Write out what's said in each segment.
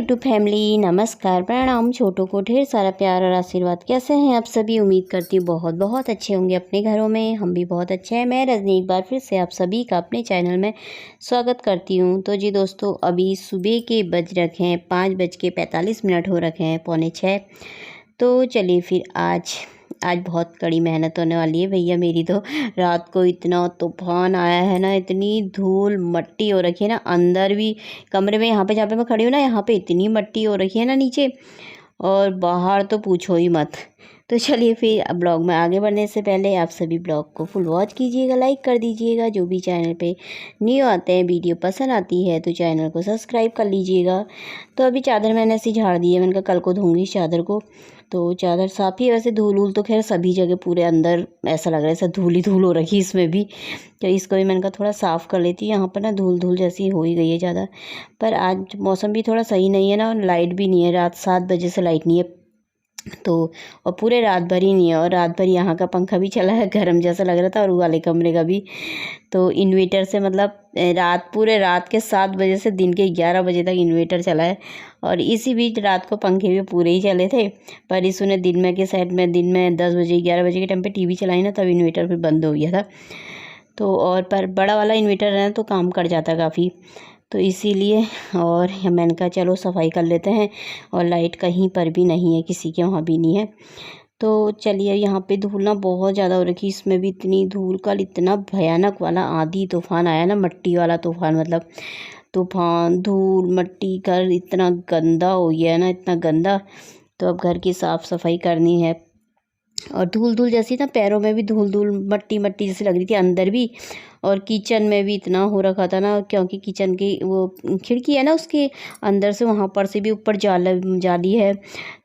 YouTube family, नमस्कार, प्रणाम। छोटों को ढेर सारा प्यार और आशीर्वाद। कैसे हैं आप सभी? उम्मीद करती हूँ बहुत बहुत अच्छे होंगे अपने घरों में। हम भी बहुत अच्छे हैं। मैं रजनी एक बार फिर से आप सभी का अपने चैनल में स्वागत करती हूँ। तो जी दोस्तों, अभी सुबह के बज रखे हैं 5:45 हो रखे हैं, 5:45। तो चलिए फिर आज बहुत कड़ी मेहनत होने वाली है भैया मेरी। तो रात को इतना तूफान आया है ना, इतनी धूल मट्टी हो रखी है ना अंदर भी। कमरे में यहाँ पे जहाँ पे मैं खड़ी हूँ ना, यहाँ पे इतनी मट्टी हो रखी है ना नीचे, और बाहर तो पूछो ही मत। तो चलिए फिर अब ब्लॉग में आगे बढ़ने से पहले आप सभी ब्लॉग को फुल वॉच कीजिएगा, लाइक कर दीजिएगा। जो भी चैनल पे न्यू आते हैं, वीडियो पसंद आती है तो चैनल को सब्सक्राइब कर लीजिएगा। तो अभी चादर मैंने ऐसी झाड़ दी है, मैंने कहा कल को धोऊंगी इस चादर को। तो चादर साफ़ ही है वैसे। धूल वूल तो खैर सभी जगह पूरे अंदर ऐसा लग रहा है ऐसा धूल ही धूल हो रखी है इसमें भी। तो इसको भी मैंने कहा थोड़ा साफ़ कर लेती हूँ। यहाँ पर ना धूल धूल जैसी हो ही गई है ज़्यादा। पर आज मौसम भी थोड़ा सही नहीं है ना, और लाइट भी नहीं है। रात 7 बजे से लाइट नहीं है। तो और पूरे रात भर ही नहीं है, और रात भर यहाँ का पंखा भी चला है, गर्म जैसा लग रहा था, और वो वाले कमरे का भी। तो इन्वेटर से मतलब पूरे रात के 7 बजे से दिन के 11 बजे तक इन्वेटर चला है। और इसी बीच रात को पंखे भी पूरे ही चले थे। पर इस ने दिन में के साइड में दिन में 10 बजे 11 बजे के टाइम पे टीवी चलाई ना, तब इन्वेटर फिर बंद हो गया था। तो और पर बड़ा वाला इन्वेटर है तो काम कर जाता काफ़ी, तो इसीलिए। और मैंने कहा चलो सफाई कर लेते हैं। और लाइट कहीं पर भी नहीं है, किसी के वहाँ भी नहीं है। तो चलिए, यहाँ पे धूल ना बहुत ज़्यादा हो रखी, इसमें भी इतनी धूल। कल इतना भयानक वाला आंधी तूफान आया ना, मट्टी वाला तूफान, मतलब तूफान धूल मट्टी, घर इतना गंदा हो गया है ना, इतना गंदा। तो अब घर की साफ़ सफाई करनी है। और धूल धूल जैसी ना, पैरों में भी धूल धूल मट्टी मट्टी जैसी लग रही थी अंदर भी। और किचन में भी इतना हो रखा था ना, क्योंकि किचन की वो खिड़की है ना, उसके अंदर से वहाँ पर से भी ऊपर जाली है।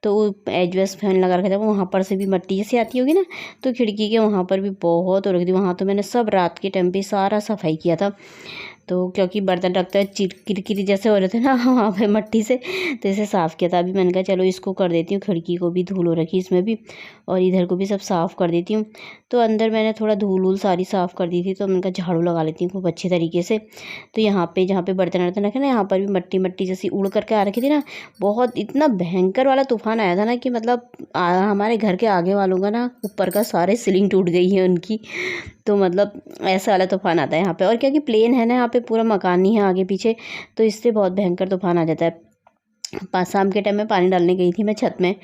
तो एडजस्ट फैन लगा रखा था, वहाँ पर से भी मट्टी जैसी आती होगी ना। तो खिड़की के वहाँ पर भी बहुत हो रखी थी। वहाँ तो मैंने सब रात के टाइम पे सारा सफाई किया था। तो क्योंकि बर्तन रखते हैं किरकिरी जैसे हो रहे थे ना वहाँ पे मट्टी से, तो इसे साफ़ किया था। अभी मैंने कहा चलो इसको कर देती हूँ, खिड़की को भी धूल हो रखी इसमें भी, और इधर को भी सब साफ़ कर देती हूँ। तो अंदर मैंने थोड़ा धूल वूल सारी साफ़ कर दी थी, तो मैंने कहा झाड़ू लगा लेती हूँ खूब अच्छे तरीके से। तो यहाँ पे जहाँ पे बर्तन वर्तन रखे ना, यहाँ पर भी मट्टी मट्टी जैसी उड़ करके आ रखी थी ना। बहुत इतना भयंकर वाला तूफान आया था ना कि मतलब हमारे घर के आगे वालों का ना, ऊपर का सारे सीलिंग टूट गई है उनकी। तो मतलब ऐसा वाला तूफान आता है यहाँ पे। और क्योंकि प्लेन है ना, यहाँ पे पूरा मकान ही है आगे पीछे, तो इससे बहुत भयंकर तूफान आ जाता है। शाम के टाइम में पानी डालने गई थी मैं छत में,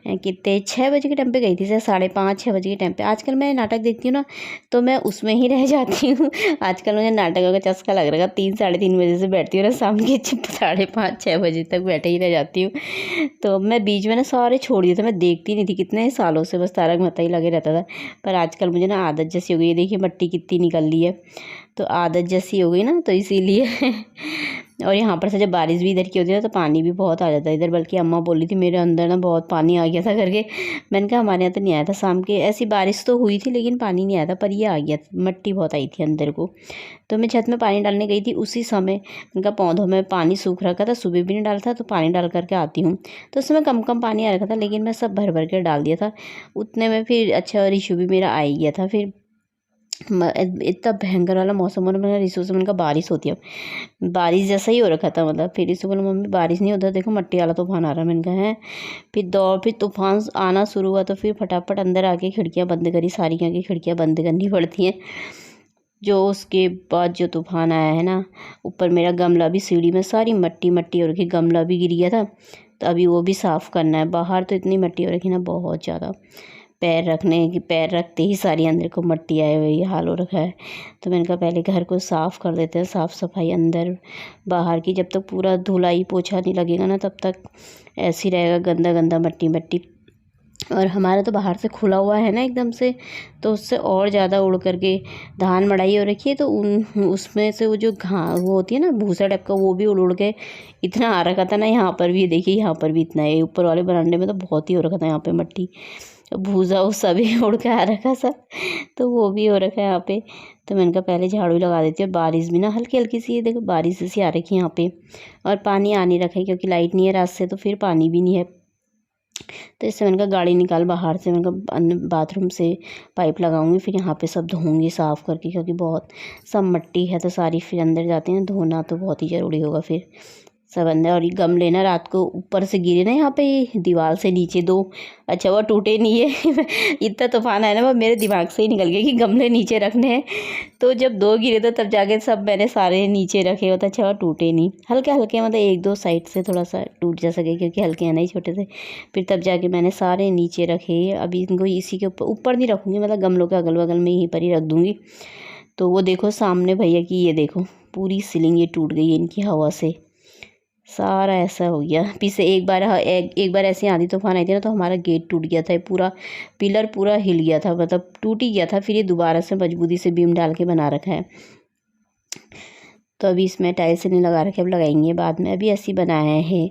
कितने 6 बजे के टाइम पे गई थी, से 5:30-6 बजे के टाइम पे। आजकल मैं नाटक देखती हूँ ना, तो मैं उसमें ही रह जाती हूँ। आजकल मुझे नाटकों का चस्का लग रहा है। 3-3:30 बजे से बैठती हूँ ना, शाम के 5:30-6 बजे तक बैठे ही रह जाती हूँ। तो मैं बीच में ना सारे छोड़ दिए थे, मैं देखती नहीं थी कितने सालों से, बस तारक मेहता ही लगे रहता था। पर आजकल मुझे ना आदत जैसी हो गई है। देखिए मट्टी कितनी निकल ली है, तो आदत जैसी हो गई ना, तो इसीलिए। और यहाँ पर से जब बारिश भी इधर की होती है तो पानी भी बहुत आ जाता है इधर। बल्कि अम्मा बोली थी मेरे अंदर ना बहुत पानी आ गया था करके। मैंने कहा हमारे यहाँ तो नहीं आया था, शाम के ऐसी बारिश तो हुई थी लेकिन पानी नहीं आया था, पर ये आ गया, मट्टी बहुत आई थी अंदर को। तो मैं छत में पानी डालने गई थी उसी समय। उनका पौधों में पानी सूख रखा था, सुबह भी नहीं डाला था, तो पानी डाल करके आती हूँ। तो उस समय कम कम पानी आ रखा था, लेकिन मैं सब भर भर के डाल दिया था उतने में। फिर अच्छा रिशु भी मेरा आ ही गया था। फिर इतना भयंकर वाला मौसम हो रहा, मैंने रिशु से मैंने कहा बारिश होती है, बारिश जैसा ही हो रखा था मतलब। फिर रिशु बोला मम्मी बारिश नहीं होता, देखो मट्टी वाला तूफान आ रहा है। मैंने कहा है। फिर तूफान आना शुरू हुआ, तो फिर फटाफट अंदर आके खिड़कियाँ बंद करी, सारी की खिड़कियाँ बंद करनी पड़ती हैं। जो उसके बाद जो तूफान आया है ना, ऊपर मेरा गमला भी, सीढ़ी में सारी मट्टी मट्टी हो रखी, गमला भी गिर गया था। तो अभी वो भी साफ़ करना है। बाहर तो इतनी मट्टी हो रखी ना, बहुत ज़्यादा। पैर रखते ही सारी अंदर को मट्टी आए हुई हाल हो रखा है। तो मैंने कहा पहले घर को साफ़ कर देते हैं, साफ़ सफाई अंदर बाहर की। जब तक पूरा धुलाई पोछा नहीं लगेगा ना, तब तक ऐसे ही रहेगा गंदा गंदा मट्टी मट्टी। और हमारा तो बाहर से खुला हुआ है ना एकदम से, तो उससे और ज़्यादा उड़ करके धान मड़ाई हो रखी है। तो उसमें से वो जो वो होती है ना भूसा टाइप का, वो भी उड़ उड़ के इतना आ रखा था ना। यहाँ पर भी देखिए, यहाँ पर भी इतना है। ऊपर वाले बरामदे में तो बहुत ही हो रखा था यहाँ पे मट्टी, भूसा वो सभी उड़ के आ रखा सब, तो वो भी हो रखा है यहाँ पे। तो मैंने कहा पहले झाड़ू लगा देती हूँ। बारिश भी ना हल्की हल्की सी, देखो बारिश जैसी आ रखी है यहाँ पे। और पानी आ नहीं रखा है क्योंकि लाइट नहीं है रात से, तो फिर पानी भी नहीं है। तो इससे मैंने कहा गाड़ी निकाल बाहर से, मैंने कहा बाथरूम से पाइप लगाऊंगी, फिर यहाँ पे सब धोऊंगी साफ़ करके, क्योंकि बहुत सब मट्टी है तो सारी फिर अंदर जाती हैं। धोना तो बहुत ही ज़रूरी होगा फिर सब अंदर। और ये गमले ना रात को ऊपर से गिरे ना यहाँ पे दीवार से नीचे 2। अच्छा वो टूटे नहीं है इतना तूफान आया ना, वो मेरे दिमाग से ही निकल गया कि गमले नीचे रखने हैं। तो जब 2 गिरे तो तब जाके सब मैंने सारे नीचे रखे होता। अच्छा वो टूटे नहीं, हल्के हल्के मतलब 1-2 साइड से थोड़ा सा टूट जा सके क्योंकि हल्के हैं नहीं छोटे थे। फिर तब जाके मैंने सारे नीचे रखे। अभी इनको इसी के ऊपर नहीं रखूँगी, मतलब गमलों के अगल बगल में यहीं पर ही रख दूँगी। तो वो देखो सामने भैया की, ये देखो पूरी सीलिंग ये टूट गई है इनकी हवा से, सारा ऐसा हो गया। पीछे एक बार ऐसे आंधी तूफान आई थी ना, तो हमारा गेट टूट गया था, पूरा पिलर पूरा हिल गया था, मतलब टूट ही गया था। फिर ये दोबारा से मजबूती से बीम डाल के बना रखा है। तो अभी इसमें टाइल्स नहीं लगा रखे, अब लगाएंगे बाद में। अभी ऐसे ही बनाया है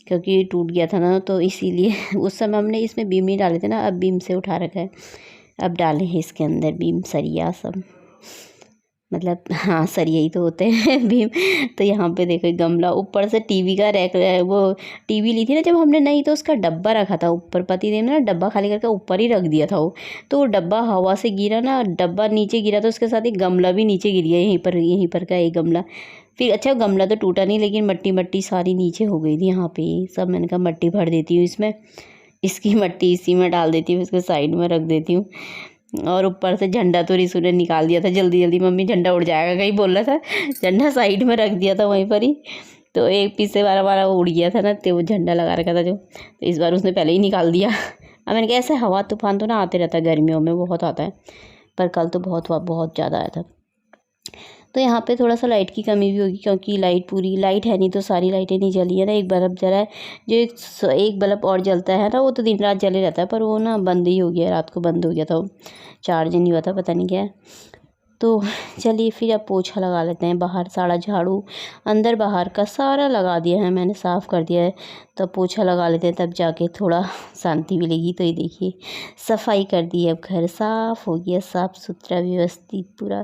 क्योंकि टूट गया था ना, तो इसीलिए उस समय हमने इसमें बीम नहीं डाले थे ना, अब बीम से उठा रखा है। अब डाले हैं इसके अंदर बीम सरिया सब, मतलब हाँ सरिया ही तो होते हैं भीम। तो यहाँ पे देखो गमला, ऊपर से टीवी का रैक, वो टीवी ली थी ना जब हमने नहीं, तो उसका डब्बा रखा था ऊपर। पति देव ने ना डब्बा खाली करके ऊपर ही रख दिया था वो, तो वो डब्बा हवा से गिरा ना, डब्बा नीचे गिरा तो उसके साथ एक गमला भी नीचे गिर गया, यहीं पर का एक गमला। फिर अच्छा गमला तो टूटा नहीं, लेकिन मट्टी मट्टी सारी नीचे हो गई थी यहाँ पे सब। मैंने कहा मट्टी भर देती हूँ इसमें, इसकी मट्टी इसी में डाल देती हूँ, इसको साइड में रख देती हूँ। और ऊपर से झंडा तो रिसू ने निकाल दिया था जल्दी जल्दी, मम्मी झंडा उड़ जाएगा कहीं बोल रहा था, झंडा साइड में रख दिया था वहीं पर ही। तो एक पीछे बार उड़ गया था ना, तो वो झंडा लगा रखा था जो, तो इस बार उसने पहले ही निकाल दिया। अब मैंने कहा ऐसे हवा तूफान तो ना आते रहता है, गर्मियों में बहुत आता है, पर कल तो बहुत ज़्यादा आया था। तो यहाँ पे थोड़ा सा लाइट की कमी भी होगी क्योंकि पूरी लाइट है नहीं, तो सारी लाइटें नहीं जली है ना, एक बल्ब जला है। जो एक बल्ब और जलता है ना, वो तो दिन रात जले रहता है, पर वो ना बंद ही हो गया, रात को बंद हो गया था वो, चार्ज नहीं हुआ था, पता नहीं क्या है। तो चलिए फिर अब पोछा लगा लेते हैं। बाहर सारा झाड़ू अंदर बाहर का सारा लगा दिया है मैंने, साफ़ कर दिया है। तो पोछा लगा लेते हैं, तब जाके थोड़ा शांति मिलेगी। तो ये देखिए सफाई कर दी है, अब घर साफ़ हो गया, साफ़ सुथरा व्यवस्थित पूरा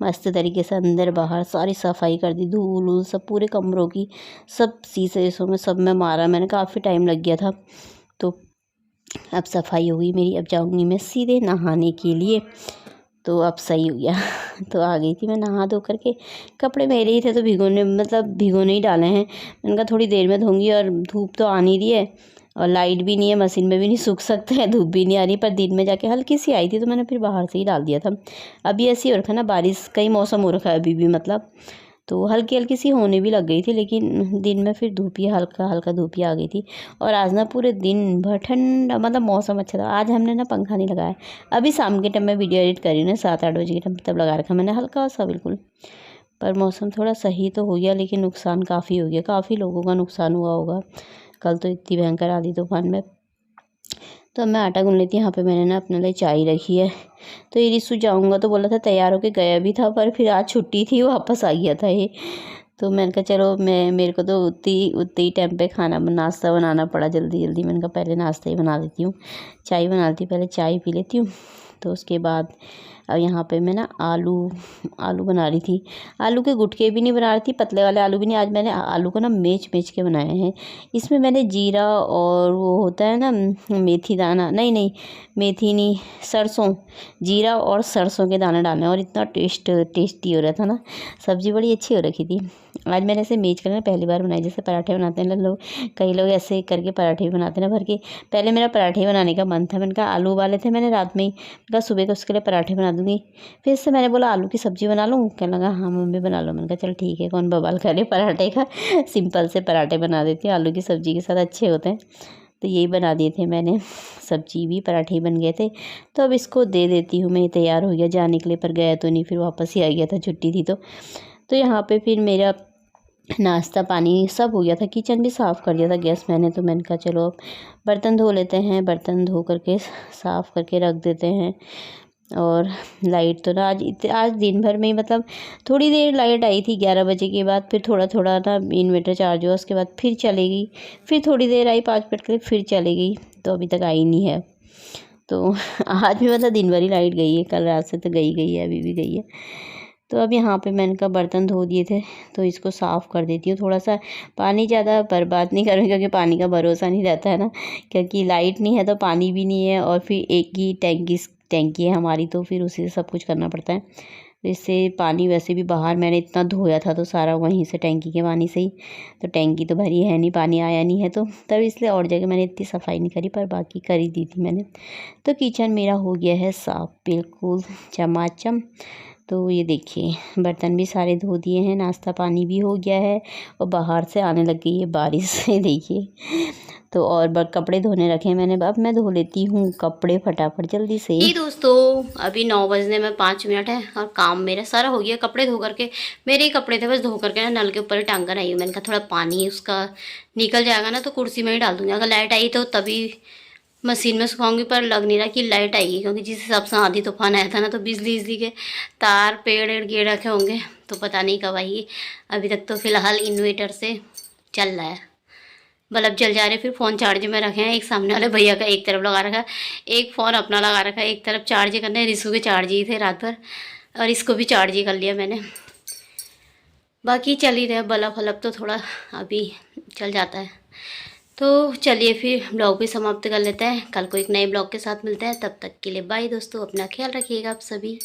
मस्त तरीके से, अंदर बाहर सारी सफाई कर दी। धूल वूल सब पूरे कमरों की, सब शीशे में सब में मारा मैंने, काफ़ी टाइम लग गया था। तो अब सफाई हो गई मेरी। अब जाऊँगी मैं सीधे नहाने के लिए, तो अब सही हो गया तो आ गई थी मैं नहा धो करके। कपड़े मेरे ही थे तो भिगोने ही डाले हैं। मैंने कहा थोड़ी देर में धोंगी, और धूप तो आ नहीं रही है और लाइट भी नहीं है, मशीन में भी नहीं सूख सकते हैं, धूप भी नहीं आ रही। पर दिन में जाके हल्की सी आई थी तो मैंने फिर बाहर से ही डाल दिया था। अभी ऐसी हो रखा है ना, बारिश का ही मौसम हो रखा है अभी भी, मतलब तो हल्की हल्की सी होने भी लग गई थी, लेकिन दिन में फिर धूप ही हल्का हल्का धूप ही आ गई थी। और आज ना पूरे दिन भर ठंडा, मतलब मौसम अच्छा था। आज हमने ना पंखा नहीं लगाया, अभी शाम के टाइम में वीडियो एडिट करी ना 7-8 बजे के टाइम, तब लगा रखा मैंने हल्का सा बिल्कुल। पर मौसम थोड़ा सही तो हो गया, लेकिन नुकसान काफ़ी हो गया, काफ़ी लोगों का नुकसान हुआ होगा कल तो इतनी भयंकर आंधी तूफान में। तो अब मैं आटा गूंद लेती हूँ। यहाँ पे मैंने ना अपने लिए चाय रखी है। तो ये रिसु जाऊँगा तो बोला था, तैयार होके गया भी था, पर फिर आज छुट्टी थी, वापस आ गया था ये। तो मैंने कहा चलो मेरे को तो उतनी ही टाइम पे नाश्ता बनाना पड़ा जल्दी जल्दी। मैंने कहा पहले नाश्ता ही बना देती हूँ, चाय बना लेती हूँ, पहले चाय पी लेती हूँ। तो उसके बाद अब यहाँ पे मैं ना आलू बना रही थी। आलू के गुटके भी नहीं बना रही थी, पतले वाले आलू भी नहीं। आज मैंने आलू को ना मेच के बनाए हैं। इसमें मैंने जीरा और वो होता है ना मेथी दाना, नहीं मेथी नहीं, सरसों, जीरा और सरसों के दाने डालने, और इतना टेस्टी हो रहा था ना, सब्ज़ी बड़ी अच्छी हो रखी थी। आज मैंने ऐसे मेच कर पहली बार बनाई, जैसे पराठे बनाते हैं ना लोग, कई लोग ऐसे करके पराठे भी बनाते हैं ना भर के। पहले मेरा पराठे बनाने का मन था, मैंने कहा आलू उबाले थे मैंने रात में ही, कहा सुबह को उसके लिए पराठे बना दूँगी। फिर इससे मैंने बोला आलू की सब्ज़ी बना लूँ, कहने लगा हाँ मम्मी बना लो। मैंने कहा चल ठीक है, कौन बवाल करे पराठे का, सिंपल से पराठे बना देती हूँ, आलू की सब्ज़ी के साथ अच्छे होते हैं। तो यही बना दिए थे मैंने, सब्जी भी, पराठे बन गए थे। तो अब इसको दे देती हूँ मैं, तैयार हो गया जाने के लिए, पर गया तो नहीं, फिर वापस ही आ गया था, छुट्टी थी तो यहाँ पे फिर मेरा नाश्ता पानी सब हो गया था, किचन भी साफ़ कर दिया था गैस मैंने। तो मैंने कहा चलो अब बर्तन धो लेते हैं, बर्तन धो करके साफ़ करके रख देते हैं। और लाइट तो ना आज दिन भर में ही, मतलब थोड़ी देर लाइट आई थी 11 बजे के बाद, फिर थोड़ा थोड़ा ना इन्वर्टर चार्ज हुआ, उसके बाद फिर चली गई, फिर थोड़ी देर आई 5 मिनट के लिए, फिर चली गई, तो अभी तक आई नहीं है। तो आज भी मतलब दिन भर ही लाइट गई है, कल रात से तो गई है, अभी भी गई है। तो अब यहाँ पे मैंने कहा बर्तन धो दिए थे, तो इसको साफ़ कर देती हूँ। थोड़ा सा पानी ज़्यादा बर्बाद नहीं करूँगी, क्योंकि पानी का भरोसा नहीं रहता है ना, क्योंकि लाइट नहीं है तो पानी भी नहीं है, और फिर एक ही टैंकी है हमारी, तो फिर उसी से सब कुछ करना पड़ता है। इससे पानी वैसे भी बाहर मैंने इतना धोया था तो सारा वहीं से टैंकी के पानी से ही, तो टैंकी तो भरी है नहीं, पानी आया नहीं है तो तब इसलिए और जगह मैंने इतनी सफाई नहीं करी, पर बाकी कर ही दी थी मैंने। तो किचन मेरा हो गया है साफ़ बिल्कुल चमाचम। तो ये देखिए बर्तन भी सारे धो दिए हैं, नाश्ता पानी भी हो गया है और बाहर से आने लग गई है बारिश से देखिए। तो और कपड़े धोने रखे हैं मैंने, अब मैं धो लेती हूँ कपड़े फटाफट जल्दी से। जी दोस्तों, अभी 9 बजने में 5 मिनट है और काम मेरा सारा हो गया। कपड़े धो करके, मेरे ही कपड़े थे बस, धो करके ना नल के ऊपर ही टांग कर आई हूँ। मैंने कहा थोड़ा पानी उसका निकल जाएगा ना तो कुर्सी में ही डाल दूँगी, अगर लाइट आई तो तभी मशीन में सुखाऊंगी, पर लग नहीं रहा कि लाइट आएगी, क्योंकि जिस हिसाब से आंधी तूफान आया था ना तो बिजली के तार पेड़ गिर रखे होंगे, तो पता नहीं कब आएगी। अभी तक तो फ़िलहाल इन्वेटर से चल रहा है, बल्ब जल जा रहे। फिर फ़ोन चार्ज में रखे हैं, एक सामने वाले भैया का एक तरफ लगा रखा है, एक फ़ोन अपना लगा रखा है, एक तरफ चार्ज करने। रिसू के चार्ज ही थे रात भर और इसको भी चार्ज ही कर लिया मैंने। बाकी चल ही रहा बल्ब वल्ब तो थोड़ा अभी चल जाता है। तो चलिए फिर ब्लॉग भी समाप्त कर लेते हैं, कल को एक नए ब्लॉग के साथ मिलते हैं। तब तक के लिए बाय दोस्तों, अपना ख्याल रखिएगा आप सभी।